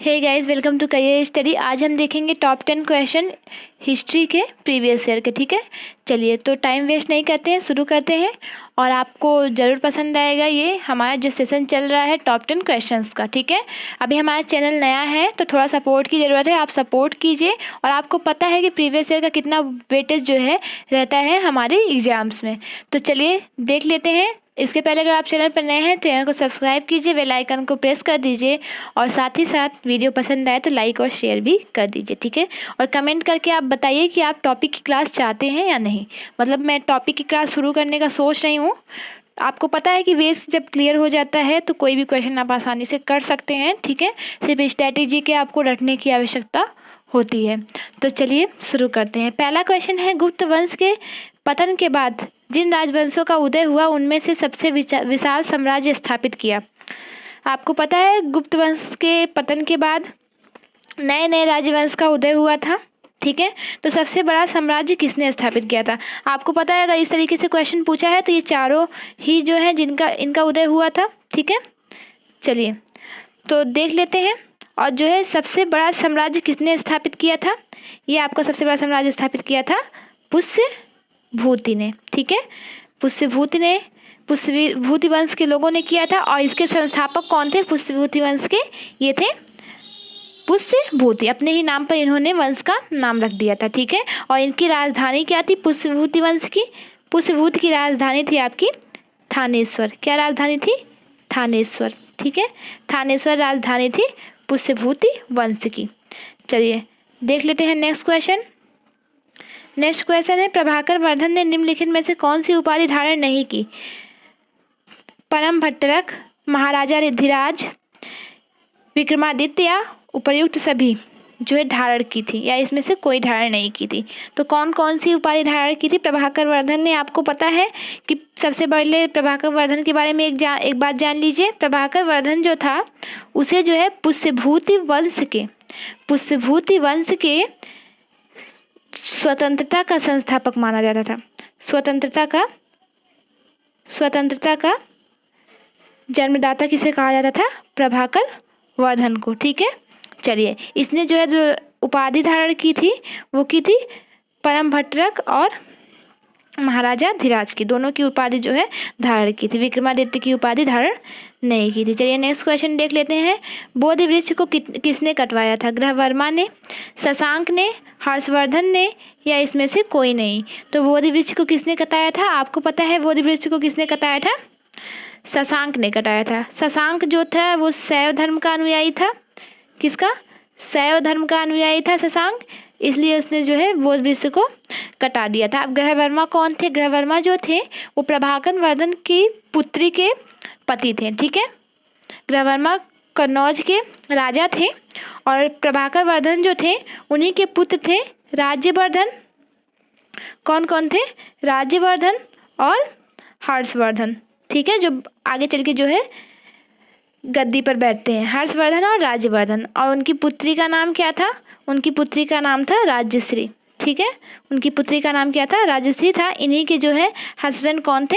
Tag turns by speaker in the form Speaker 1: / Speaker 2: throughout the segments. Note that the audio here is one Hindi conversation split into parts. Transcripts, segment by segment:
Speaker 1: Hey guys, welcome to career study. आज हम देखेंगे टॉप 10 क्वेश्चन हिस्ट्री के प्रीवियस ईयर के। ठीक है, चलिए तो टाइम वेस्ट नहीं करते हैं, शुरू करते हैं। और आपको ज़रूर पसंद आएगा ये हमारा जो सेशन चल रहा है टॉप 10 क्वेश्चंस का। ठीक है, अभी हमारा चैनल नया है तो थोड़ा सपोर्ट की ज़रूरत है, आप सपोर्ट कीजिए। और आपको पता है कि प्रीवियस ईयर का कितना वेटेज जो है रहता है हमारे एग्ज़ाम्स में। तो चलिए देख लेते हैं। इसके पहले अगर आप चैनल पर नए हैं तो चैनल को सब्सक्राइब कीजिए, बेल आइकन को प्रेस कर दीजिए और साथ ही साथ वीडियो पसंद आए तो लाइक और शेयर भी कर दीजिए। ठीक है, और कमेंट करके आप बताइए कि आप टॉपिक की क्लास चाहते हैं या नहीं। मतलब मैं टॉपिक की क्लास शुरू करने का सोच रही हूँ। आपको पता है कि बेस जब क्लियर हो जाता है तो कोई भी क्वेश्चन आप आसानी से कर सकते हैं। ठीक है, सिर्फ स्ट्रैटेजी के आपको रटने की आवश्यकता होती है। तो चलिए शुरू करते हैं। पहला क्वेश्चन है, गुप्त वंश के पतन के बाद जिन राजवंशों का उदय हुआ उनमें से सबसे विशाल साम्राज्य स्थापित किया। आपको पता है गुप्त वंश के पतन के बाद नए नए राजवंश का उदय हुआ था। ठीक है, तो सबसे बड़ा साम्राज्य किसने स्थापित किया था। आपको पता है अगर इस तरीके से क्वेश्चन पूछा है तो ये चारों ही जो है जिनका इनका उदय हुआ था। ठीक है, चलिए तो देख लेते हैं। और जो है सबसे बड़ा साम्राज्य किसने स्थापित किया था, ये आपका सबसे बड़ा साम्राज्य स्थापित किया था पुष्यभूति ने। ठीक है, पुष्यभूति वंश के लोगों ने किया था। और इसके संस्थापक कौन थे पुष्यभूति वंश के, ये थे पुष्यभूति। अपने ही नाम पर इन्होंने वंश का नाम रख दिया था। ठीक है, और इनकी राजधानी क्या थी पुष्यभूति वंश की, पुष्यभूति की राजधानी थी आपकी थानेश्वर। क्या राजधानी थी, थानेश्वर। ठीक है, थानेश्वर राजधानी थी पुष्यभूति वंश की। चलिए देख लेते हैं नेक्स्ट क्वेश्चन। नेक्स्ट क्वेश्चन है, प्रभाकर वर्धन ने निम्नलिखित में से कौन सी उपाधि धारण नहीं की। परम भट्टरक, महाराजा रिद्धिराज, विक्रमादित्य या उपर्युक्त सभी जो है धारण की थी, या इसमें से कोई धारण नहीं की थी। तो कौन कौन सी उपाधि धारण की थी प्रभाकर वर्धन ने। आपको पता है कि सबसे पहले प्रभाकर वर्धन के बारे में एक बात जान लीजिए। प्रभाकर वर्धन जो था उसे जो है पुष्यभूति वंश के स्वतंत्रता का संस्थापक माना जाता था। स्वतंत्रता का जन्मदाता किसे कहा जाता था, प्रभाकर वर्धन को। ठीक है, चलिए इसने जो है जो उपाधि धारण की थी वो की थी परम भट्टरक और महाराजा धीराज की, दोनों की उपाधि जो है धारण की थी। विक्रमादित्य की उपाधि धारण नहीं की थी। चलिए नेक्स्ट क्वेश्चन देख लेते हैं। बोधि वृक्ष को किसने कटवाया था, ग्रहवर्मा ने, शशांक ने, हर्षवर्धन ने या इसमें से कोई नहीं। तो बोधि वृक्ष को किसने कटाया था, आपको पता है बोधि वृक्ष को किसने कटाया था, शशांक ने कटाया था। शशांक जो था वो शैव धर्म का अनुयायी था। किसका, शैव धर्म का अनुयायी था शशांक, इसलिए उसने जो है बोधि वृक्ष को कटा दिया था। अब ग्रहवर्मा कौन थे, ग्रहवर्मा जो थे वो प्रभाकर वर्धन की पुत्री के पति थे। ठीक है, ग्रहवर्मा कन्नौज के राजा थे और प्रभाकर वर्धन जो थे उन्हीं के पुत्र थे राज्यवर्धन। कौन कौन थे, राज्यवर्धन और हर्षवर्धन। ठीक है, जो आगे चल के जो है गद्दी पर बैठते हैं, हर्षवर्धन और राज्यवर्धन। और उनकी पुत्री का नाम क्या था, उनकी पुत्री का नाम था राज्यश्री। ठीक है, उनकी पुत्री का नाम क्या था, राजश्री था। इन्हीं के जो है हस्बैंड कौन थे,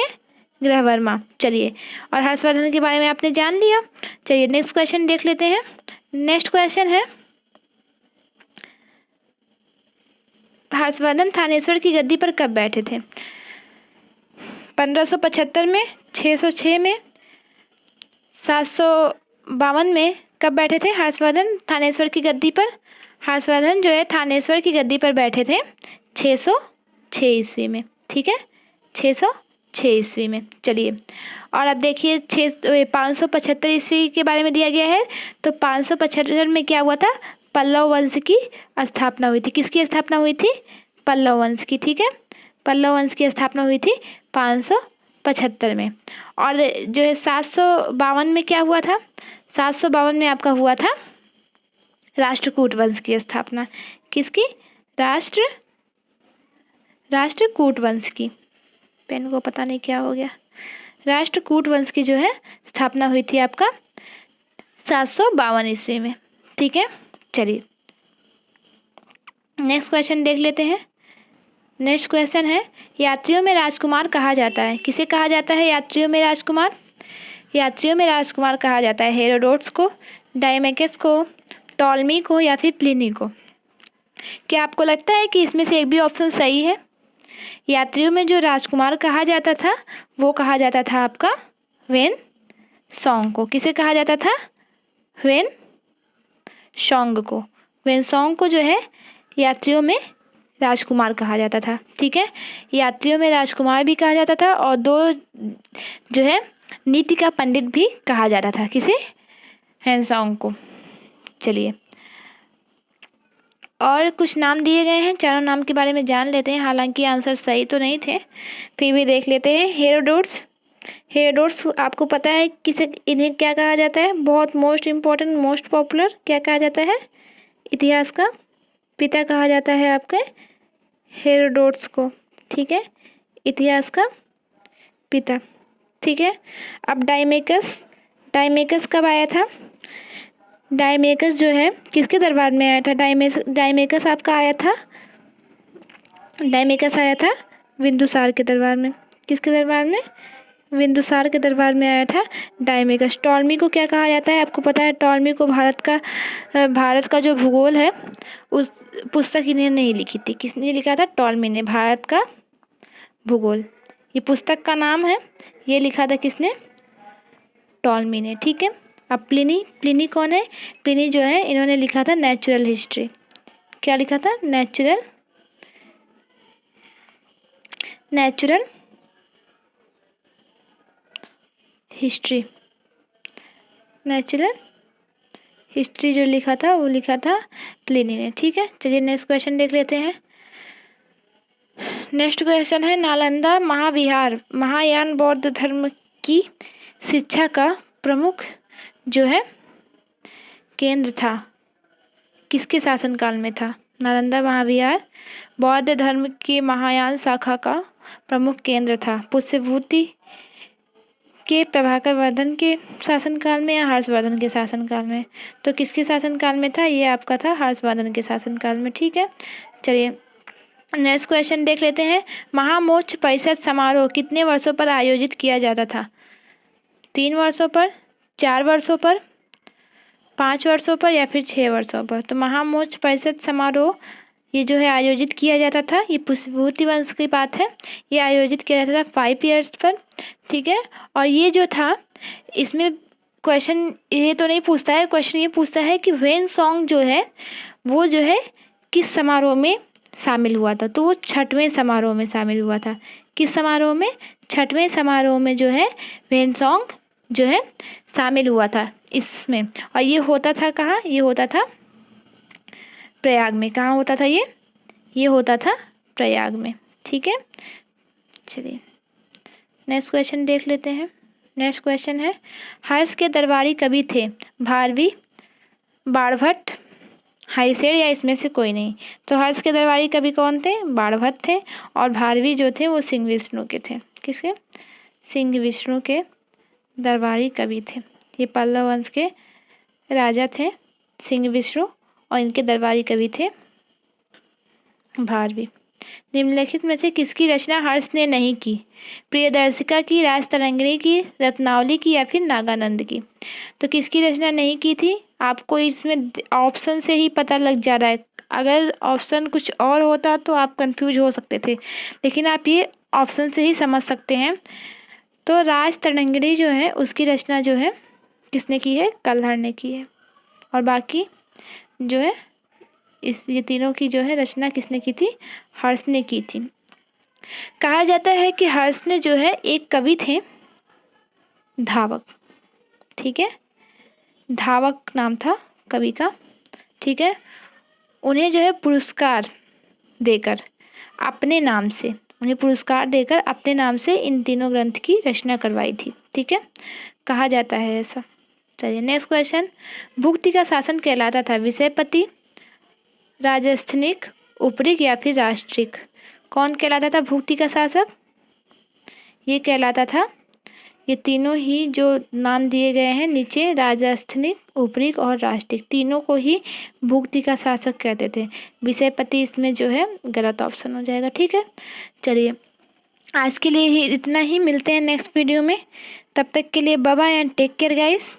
Speaker 1: ग्रहवर्मा। चलिए, और हर्षवर्धन के बारे में आपने जान लिया। चलिए नेक्स्ट क्वेश्चन देख लेते हैं। नेक्स्ट क्वेश्चन है, हर्षवर्धन थानेश्वर की गद्दी पर कब बैठे थे। 1575 में, 606 में, 752 में कब बैठे थे हर्षवर्धन थानेश्वर की गद्दी पर। हर्षवर्धन जो है थानेश्वर की गद्दी पर बैठे थे 606 ईस्वी में। ठीक है, 606 ईस्वी में। चलिए, और अब देखिए 575 ईस्वी के बारे में दिया गया है। तो 575 में क्या हुआ था, पल्लव वंश की स्थापना हुई थी। किसकी स्थापना हुई थी, पल्लव वंश की। ठीक है, पल्लव वंश की स्थापना हुई थी 575 में। और जो है 752 में क्या हुआ था, 752 में आपका हुआ था राष्ट्रकूट वंश की स्थापना। किसकी, राष्ट्रकूट वंश की। पेन को पता नहीं क्या हो गया। राष्ट्रकूट वंश की जो है स्थापना हुई थी आपका 752 ईस्वी में। ठीक है, चलिए नेक्स्ट क्वेश्चन देख लेते हैं। नेक्स्ट क्वेश्चन है, यात्रियों में राजकुमार कहा जाता है। किसे कहा जाता है यात्रियों में राजकुमार, यात्रियों में राजकुमार कहा जाता है हेरोडोटस को, डायमेकस को, टॉलमी को या फिर प्लिनी को? क्या आपको लगता है कि इसमें से एक भी ऑप्शन सही है? यात्रियों में जो राजकुमार कहा जाता था वो कहा जाता था आपका वेन सॉन्ग को। किसे कहा जाता था? वेन सॉन्ग को। वेन सॉन्ग को जो है यात्रियों में राजकुमार कहा जाता था। ठीक है, यात्रियों में राजकुमार भी कहा जाता था और दो जो है नीति का पंडित भी कहा जाता था। किसे? वेन सॉन्ग को। चलिए, और कुछ नाम दिए गए हैं, चारों नाम के बारे में जान लेते हैं। हालांकि आंसर सही तो नहीं थे, फिर भी देख लेते हैं। हेरोडोट्स। हेरोडोट्स आपको पता है किसे, इन्हें क्या कहा जाता है? बहुत मोस्ट इम्पोर्टेंट, मोस्ट पॉपुलर, क्या कहा जाता है? इतिहास का पिता कहा जाता है आपके हेरोडोट्स को। ठीक है, इतिहास का पिता। ठीक है, अब डायमेकस। डायमेकस कब आया था? डायमेकस जो है किसके दरबार में आया था? डायमेकस आपका आया था, डायमेकस आया था बिंदुसार के दरबार में। किसके दरबार में? बिंदुसार के दरबार में आया था डायमेकस। टॉलमी को क्या कहा जाता है? आपको पता है टॉलमी को भारत का जो भूगोल है उस पुस्तक इन्हें नहीं लिखी थी। किसने लिखा था? टॉलमी ने। भारत का भूगोल, ये पुस्तक का नाम है, ये लिखा था किसने? टॉलमी ने। ठीक है, अब प्लिनी। प्लिनी कौन है? प्लिनी जो है इन्होंने लिखा था नेचुरल हिस्ट्री। क्या लिखा था? Natural history. नेचुरल हिस्ट्री जो लिखा था वो लिखा था प्लिनी ने। ठीक है, चलिए नेक्स्ट क्वेश्चन देख लेते हैं। नेक्स्ट क्वेश्चन है, नालंदा महाविहार महायान बौद्ध धर्म की शिक्षा का प्रमुख जो है केंद्र था, किसके शासनकाल में था? नालंदा महाविहार बौद्ध धर्म की महायान शाखा का प्रमुख केंद्र था। पुष्यभूति के प्रभाकर वर्धन के शासनकाल में या हर्षवर्धन के शासनकाल में? तो किसके शासनकाल में था? ये आपका था हर्षवर्धन के शासनकाल में। ठीक है, चलिए नेक्स्ट क्वेश्चन देख लेते हैं। महामोक्ष परिषद समारोह कितने वर्षों पर आयोजित किया जाता था? 3 वर्षों पर, 4 वर्षों पर, 5 वर्षों पर या फिर 6 वर्षों पर? तो महामोक्ष परिषद समारोह ये जो है आयोजित किया जाता था, ये पुष्यभूति वंश की बात है, ये आयोजित किया जाता था 5 ईयर्स पर। ठीक है, और ये जो था इसमें क्वेश्चन ये तो नहीं पूछता है, क्वेश्चन ये पूछता है कि वेन सॉन्ग जो है वो जो है किस समारोह में शामिल हुआ था? तो वो 6वें समारोह में शामिल हुआ था। किस समारोह में? 6वें समारोह में जो है वेन सॉन्ग जो है शामिल हुआ था इसमें। और ये होता था कहाँ? ये होता था प्रयाग में। कहाँ होता था ये? ये होता था प्रयाग में। ठीक है, चलिए नेक्स्ट क्वेश्चन देख लेते हैं। नेक्स्ट क्वेश्चन है, हर्ष के दरबारी कवि थे? भारवी, बाणभट्ट, हाइसेड या इसमें से कोई नहीं? तो हर्ष के दरबारी कवि कौन थे? बाणभट्ट थे। और भारवी जो थे वो सिंह विष्णु के थे। किसके? सिंह विष्णु के दरबारी कवि थे। ये पल्लव वंश के राजा थे सिंह विष्णु और इनके दरबारी कवि थे भारवी। निम्नलिखित में से किसकी रचना हर्ष ने नहीं की? प्रियदर्शिका की, राजतरंगिणी की, रत्नावली की या फिर नागानंद की? तो किसकी रचना नहीं की थी? आपको इसमें ऑप्शन से ही पता लग जा रहा है। अगर ऑप्शन कुछ और होता तो आप कंफ्यूज हो सकते थे, लेकिन आप ये ऑप्शन से ही समझ सकते हैं। तो राजतरंगिणी जो है उसकी रचना जो है किसने की है? कल्हड़ ने की है। और बाकी जो है ये तीनों की जो है रचना किसने की थी? हर्ष ने की थी। कहा जाता है कि हर्ष ने जो है एक कवि थे धावक। ठीक है, धावक नाम था कवि का। ठीक है, उन्हें जो है पुरस्कार देकर अपने नाम से, उन्हें पुरस्कार देकर अपने नाम से इन तीनों ग्रंथ की रचना करवाई थी। ठीक है, कहा जाता है ऐसा। चलिए नेक्स्ट क्वेश्चन, भुक्ति का शासन कहलाता था विषयपति, राजस्थनिक, उपरिक या फिर राष्ट्रिक? कौन कहलाता था भुक्ति का शासक? ये कहलाता था, ये तीनों ही जो नाम दिए गए हैं नीचे, राजस्थनिक, उपरिक और राष्ट्रिक, तीनों को ही भुक्ति का शासक कहते थे। विषयपति इसमें जो है गलत ऑप्शन हो जाएगा। ठीक है, चलिए आज के लिए ही इतना ही, मिलते हैं नेक्स्ट वीडियो में। तब तक के लिए bye bye and take care guys.